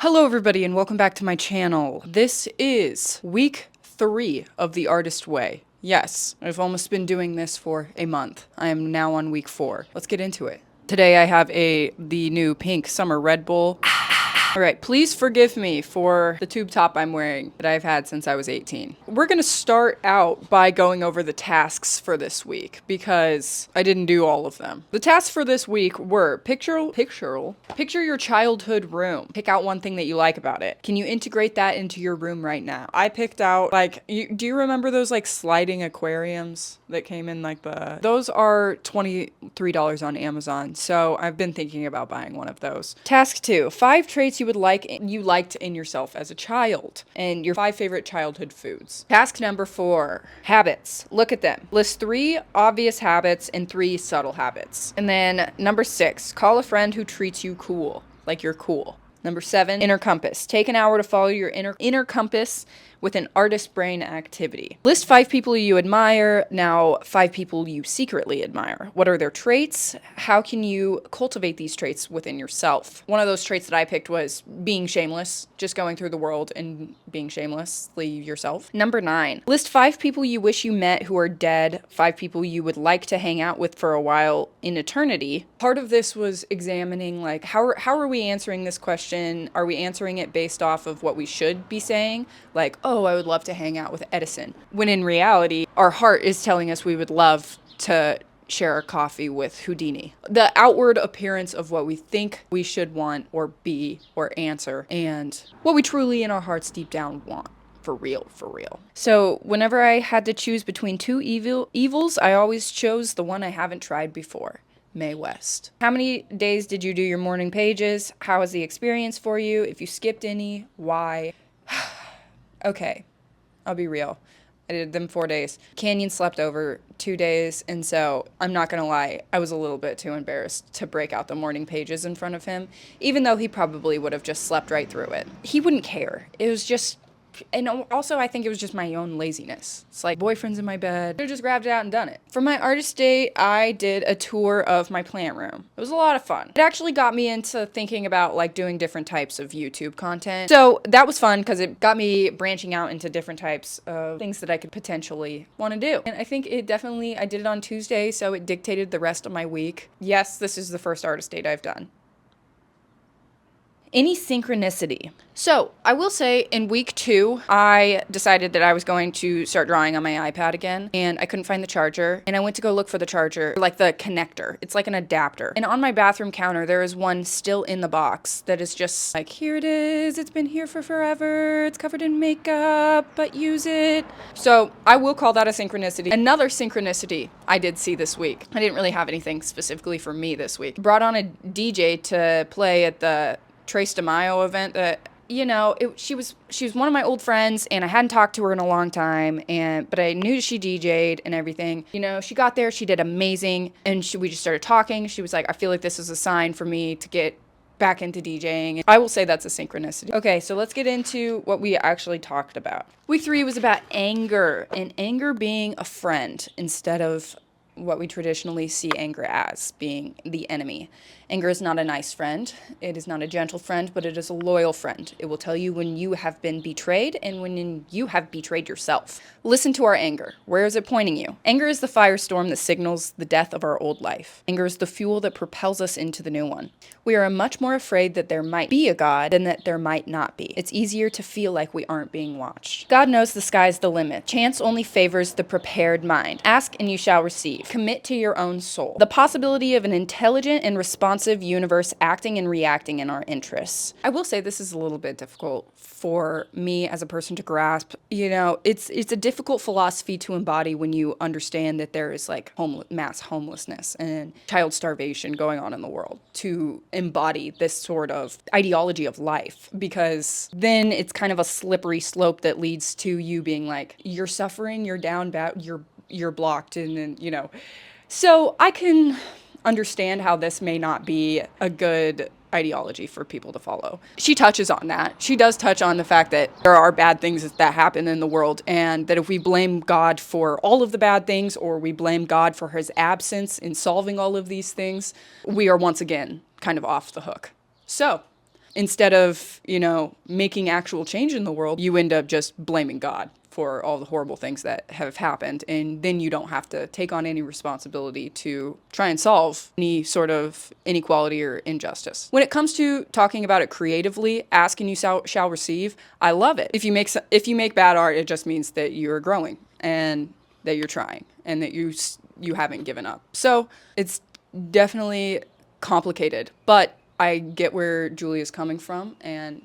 Hello everybody and welcome back to my channel. This is week 3 of The Artist Way. Yes, I've almost been doing this for a month. I am now on week 4. Let's get into it. Today I have the new pink summer Red Bull. Alright, please forgive me for the tube top I'm wearing that I've had since I was 18. We're gonna start out by going over the tasks for this week, because I didn't do all of them. The tasks for this week were picture your childhood room. Pick out one thing that you like about it. Can you integrate that into your room right now? I picked out, do you remember those sliding aquariums that came in those are $23 on Amazon, so I've been thinking about buying one of those. Task 2, 5 traits you liked in yourself as a child, and your 5 favorite childhood foods. Task number 4, habits. Look at them. List 3 obvious habits and 3 subtle habits. And then number 6, call a friend who treats you cool, like you're cool. Number 7, inner compass. Take an hour to follow your inner compass with an artist brain activity. List 5 people you admire, now 5 people you secretly admire. What are their traits? How can you cultivate these traits within yourself? One of those traits that I picked was being shameless, just going through the world and being shamelessly yourself. Number 9, list 5 people you wish you met who are dead, 5 people you would like to hang out with for a while in eternity. Part of this was examining how are we answering this question? Are we answering it based off of what we should be saying? Oh, I would love to hang out with Edison. When in reality, our heart is telling us we would love to share a coffee with Houdini. The outward appearance of what we think we should want or be or answer, and what we truly in our hearts deep down want. For real. So whenever I had to choose between 2 evils, I always chose the one I haven't tried before. Mae West. How many days did you do your morning pages? How was the experience for you? If you skipped any, why? Okay, I'll be real. I did them 4 days. Canyon slept over 2 days, and so I'm not gonna lie, I was a little bit too embarrassed to break out the morning pages in front of him, even though he probably would have just slept right through it. He wouldn't care. It was just, and also I think it was just my own laziness. It's boyfriend's in my bed. I just grabbed it out and done it. For my artist day, I did a tour of my plant room. It was a lot of fun. It actually got me into thinking about doing different types of YouTube content. So that was fun because it got me branching out into different types of things that I could potentially want to do. And I think I did it on Tuesday, so it dictated the rest of my week. Yes, this is the first artist date I've done. Any synchronicity. So I will say in week 2, I decided that I was going to start drawing on my iPad again, and I couldn't find the charger, and I went to go look for the charger, the connector. It's like an adapter. And on my bathroom counter, there is one still in the box that is just here it is, it's been here for forever, it's covered in makeup, but use it. So I will call that a synchronicity. Another synchronicity I did see this week. I didn't really have anything specifically for me this week. Brought on a DJ to play at the Trace DeMaio event that, she was one of my old friends, and I hadn't talked to her in a long time, but I knew she DJ'd and everything. She got there, she did amazing, and we just started talking. She was like, I feel like this is a sign for me to get back into DJing. I will say that's a synchronicity. Okay, so let's get into what we actually talked about. Week 3 was about anger, and anger being a friend instead of what we traditionally see anger as, being the enemy. Anger is not a nice friend. It is not a gentle friend, but it is a loyal friend. It will tell you when you have been betrayed and when you have betrayed yourself. Listen to our anger. Where is it pointing you? Anger is the firestorm that signals the death of our old life. Anger is the fuel that propels us into the new one. We are much more afraid that there might be a God than that there might not be. It's easier to feel like we aren't being watched. God knows the sky's the limit. Chance only favors the prepared mind. Ask and you shall receive. Commit to your own soul. The possibility of an intelligent and responsive universe acting and reacting in our interests. I will say this is a little bit difficult for me as a person to grasp. It's a difficult philosophy to embody when you understand that there is mass homelessness and child starvation going on in the world, to embody this sort of ideology of life, because then it's kind of a slippery slope that leads to you being you're suffering, you're down bad, you're blocked, and then so I can understand how this may not be a good ideology for people to follow. She touches on that. She does touch on the fact that there are bad things that happen in the world, and that if we blame God for all of the bad things, or we blame God for his absence in solving all of these things, we are once again kind of off the hook. So instead of, making actual change in the world, you end up just blaming God for all the horrible things that have happened. And then you don't have to take on any responsibility to try and solve any sort of inequality or injustice. When it comes to talking about it creatively, ask and you shall receive. I love it. If you make bad art, it just means that you're growing and that you're trying and that you haven't given up. So it's definitely complicated, but I get where Julia's coming from and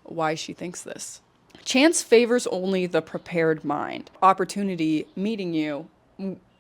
why she thinks this. Chance favors only the prepared mind. Opportunity meeting you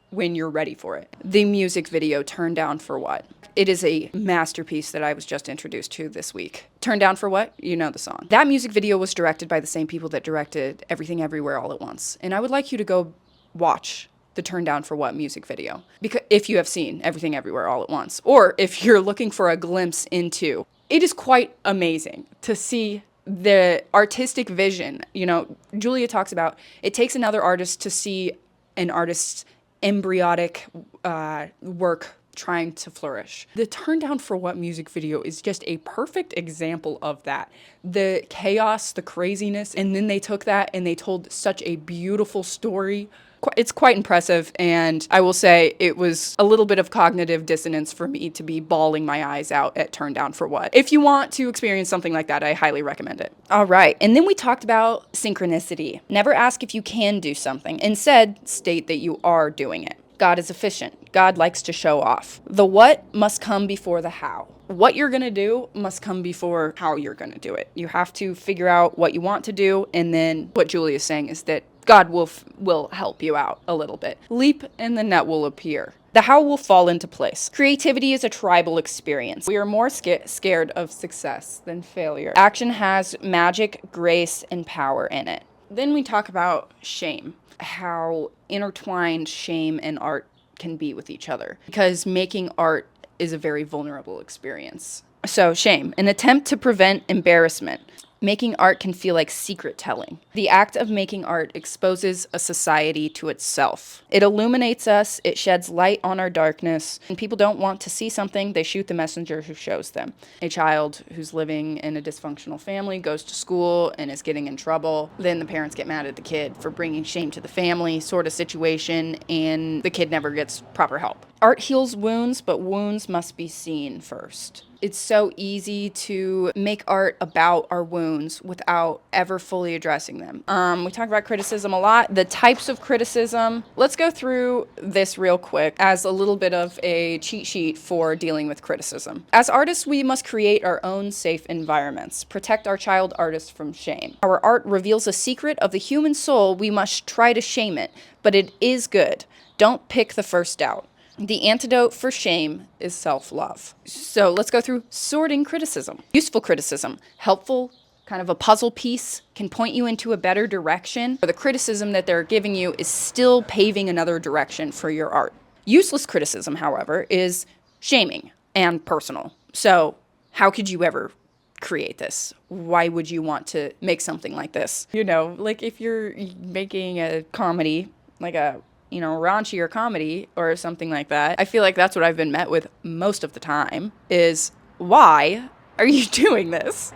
when you're ready for it. The music video, Turn Down for What? It is a masterpiece that I was just introduced to this week. Turn Down for What? You know the song. That music video was directed by the same people that directed Everything Everywhere All at Once. And I would like you to go watch the Turn Down for What music video, because if you have seen Everything Everywhere All at Once, or if you're looking for a glimpse into, it is quite amazing to see the artistic vision. Julia talks about it takes another artist to see an artist's embryonic work trying to flourish. The Turn Down for What music video is just a perfect example of that. The chaos, the craziness, and then they took that and they told such a beautiful story. It's quite impressive, and I will say it was a little bit of cognitive dissonance for me to be bawling my eyes out at Turn Down for What. If you want to experience something like that, I highly recommend it. All right, and then we talked about synchronicity. Never ask if you can do something. Instead, state that you are doing it. God is efficient. God likes to show off. The what must come before the how. What you're going to do must come before how you're going to do it. You have to figure out what you want to do, and then what Julia is saying is that God will help you out a little bit. Leap and the net will appear. The how will fall into place. Creativity is a tribal experience. We are more scared of success than failure. Action has magic, grace, and power in it. Then we talk about shame, how intertwined shame and art can be with each other, because making art is a very vulnerable experience. So shame, an attempt to prevent embarrassment. Making art can feel like secret telling. The act of making art exposes a society to itself. It illuminates us, it sheds light on our darkness. When people don't want to see something, they shoot the messenger who shows them. A child who's living in a dysfunctional family goes to school and is getting in trouble. Then the parents get mad at the kid for bringing shame to the family, sort of situation, and the kid never gets proper help. Art heals wounds, but wounds must be seen first. It's so easy to make art about our wounds without ever fully addressing them. We talk about criticism a lot. The types of criticism. Let's go through this real quick as a little bit of a cheat sheet for dealing with criticism. As artists, we must create our own safe environments, protect our child artists from shame. Our art reveals a secret of the human soul. We must try to shame it, but it is good. Don't pick the first doubt. The antidote for shame is self-love. So let's go through sorting criticism. Useful criticism, helpful, kind of a puzzle piece, can point you into a better direction. The criticism that they're giving you is still paving another direction for your art. Useless criticism, however, is shaming and personal. So how could you ever create this? Why would you want to make something like this? Like if you're making a comedy, like a raunchier comedy or something like that, I feel like that's what I've been met with most of the time is, why are you doing this?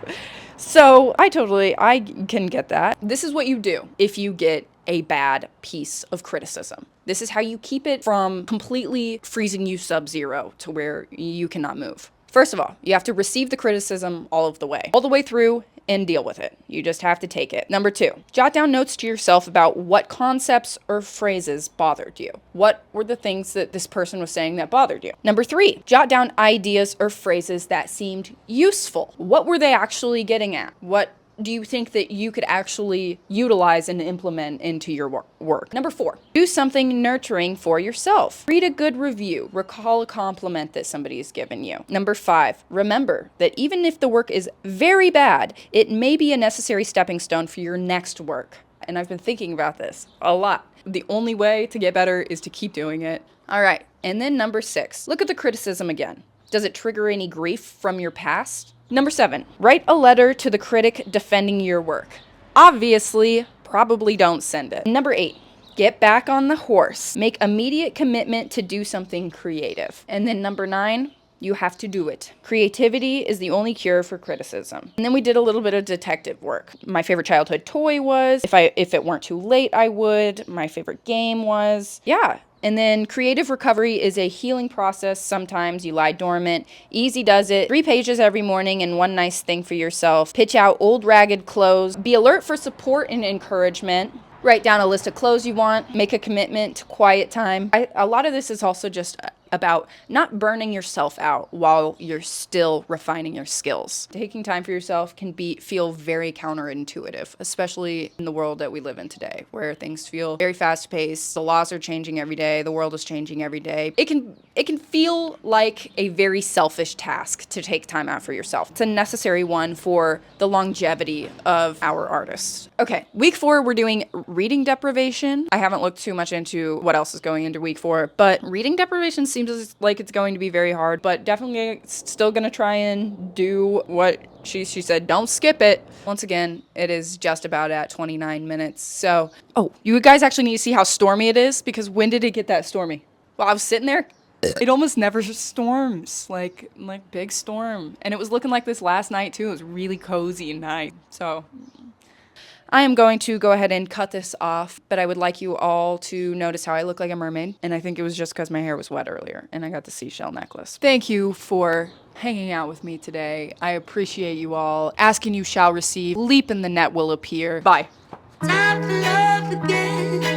So I can get that. This is what you do if you get a bad piece of criticism. This is how you keep it from completely freezing you sub-zero to where you cannot move. First of all, you have to receive the criticism all the way through, and deal with it. You just have to take it. Number 2, jot down notes to yourself about what concepts or phrases bothered you. What were the things that this person was saying that bothered you? Number 3, jot down ideas or phrases that seemed useful. What were they actually getting at? What do you think that you could actually utilize and implement into your work? Number 4, do something nurturing for yourself. Read a good review. Recall a compliment that somebody has given you. Number 5, remember that even if the work is very bad, it may be a necessary stepping stone for your next work. And I've been thinking about this a lot. The only way to get better is to keep doing it. All right, and then number 6, look at the criticism again. Does it trigger any grief from your past? Number 7, write a letter to the critic defending your work. Obviously, probably don't send it. Number 8, get back on the horse. Make immediate commitment to do something creative. And then number 9, You have to do it. Creativity is the only cure for criticism. And then we did a little bit of detective work. My favorite childhood toy was, if it weren't too late, I would. My favorite game was, yeah. And then creative recovery is a healing process. Sometimes you lie dormant. Easy does it. 3 pages every morning and one nice thing for yourself. Pitch out old ragged clothes. Be alert for support and encouragement. Write down a list of clothes you want. Make a commitment to quiet time. A lot of this is also just about not burning yourself out while you're still refining your skills. Taking time for yourself can feel very counterintuitive, especially in the world that we live in today, where things feel very fast-paced. The laws are changing every day. The world is changing every day. It can feel like a very selfish task to take time out for yourself. It's a necessary one for the longevity of our artists. Okay, week 4, we're doing reading deprivation. I haven't looked too much into what else is going into week 4, but reading deprivation seems like it's going to be very hard, but definitely still gonna try and do what she said. Don't skip it. Once again, it is just about at 29 minutes. So, oh, you guys actually need to see how stormy it is, because when did it get that stormy? While I was sitting there, it almost never storms, like big storm. And it was looking like this last night too. It was really cozy and nice. So I am going to go ahead and cut this off, but I would like you all to notice how I look like a mermaid. And I think it was just because my hair was wet earlier and I got the seashell necklace. Thank you for hanging out with me today. I appreciate you all. Asking you shall receive. Leap in the net will appear. Bye. Time for love again.